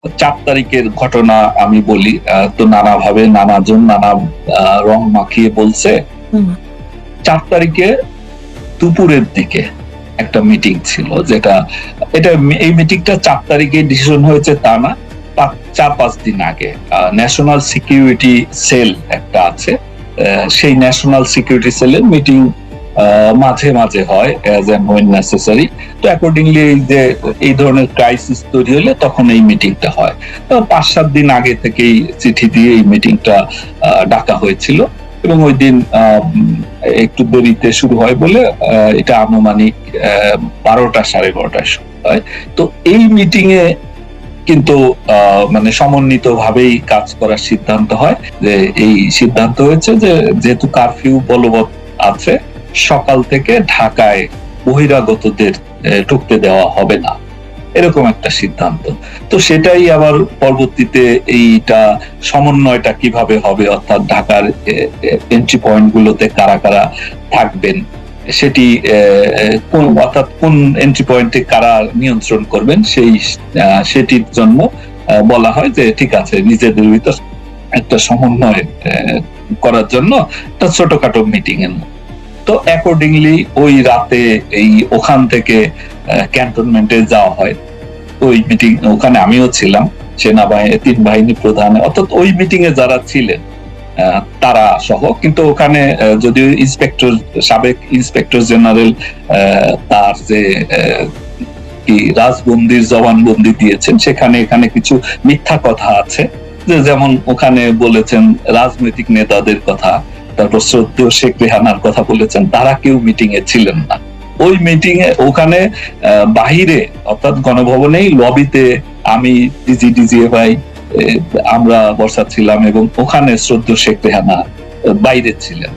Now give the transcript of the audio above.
4 তারিখের ঘটনা আমি বলি। তো নানাভাবে নানাজন নানা রং মাখিয়ে বলছে। হুম। 4 তারিখে দুপুরের দিকে একটা মিটিং ছিল, এই মিটিংটা 4 তারিখে ডিসিশন হয়েছে তা না, 4-5 দিন আগে। ন্যাশনাল সিকিউরিটি সেল একটা আছে, সেই ন্যাশনাল সিকিউরিটি সেলের মিটিং মাঝে মাঝে হয় অ্যাজ এন্ড হোয়েন নেসেসারি। তো অ্যাকর্ডিংলি এই ধরনের ক্রাইসিস তৈরি হলে তখন এই মিটিংটা হয়। তো 5-7 দিন আগে থেকেই চিঠি দিয়ে এই মিটিংটা ডাকা হয়েছিল এবং ওই দিন একটু দেরিতে শুরু হয় বলে এটা আনুমানিক 12টা 12:30টায় শুরু হয়। তো এই মিটিং এ কিন্তু মানে সমন্বিত ভাবেই কাজ করার সিদ্ধান্ত হয়। যে এই সিদ্ধান্ত হয়েছে যে যেহেতু কারফিউ বলবৎ আছে, সকাল থেকে ঢাকায় বহিরাগতদের ঢুকতে দেওয়া হবে না, এরকম একটা সিদ্ধান্ত। তো সেটাই আবার পরবর্তীতে এইটা সমন্বয়টা কিভাবে হবে, অর্থাৎ ঢাকার এন্ট্রি পয়েন্ট গুলোতে কারা কারা থাকবেন, সেটি অর্থাৎ কোন এন্ট্রি পয়েন্টে কারা নিয়ন্ত্রণ করবেন, সেটির জন্য বলা হয় যে ঠিক আছে, নিজেদের ভিতর একটা সমন্বয় করার জন্য একটা ছোটখাটো মিটিং এর। তো অ্যাকর্ডিংলি ওই রাতে ওখান থেকে ক্যান্টনমেন্টে যাওয়া হয়। ওই মিটিং, ওখানে আমিও ছিলাম, সেনাবাহিনী 3 বাহিনী প্রধান, অর্থাৎ ওই মিটিং এ যারা ছিলেন তারা সহ। কিন্তু ওখানে যদিও সাবেক ইন্সপেক্টর জেনারেল তার যে কি রাজবন্দির জবানবন্দি দিয়েছেন, এখানে কিছু মিথ্যা কথা আছে। যেমন ওখানে বলেছেন রাজনৈতিক নেতাদের কথা, তারপর শ্রদ্ধেয় শেখ রেহানার কথা বলেছেন, তারা কেউ মিটিং এ ছিলেন না। ওই মিটিং এ ওখানে বাহিরে অর্থাৎ গণভবনেই লবিতে আমি, ডিজিএফআই আমরা বসা ছিলাম এবং ওখানে শ্রদ্ধেয় শেখ রেহানা বাইরে ছিলেন।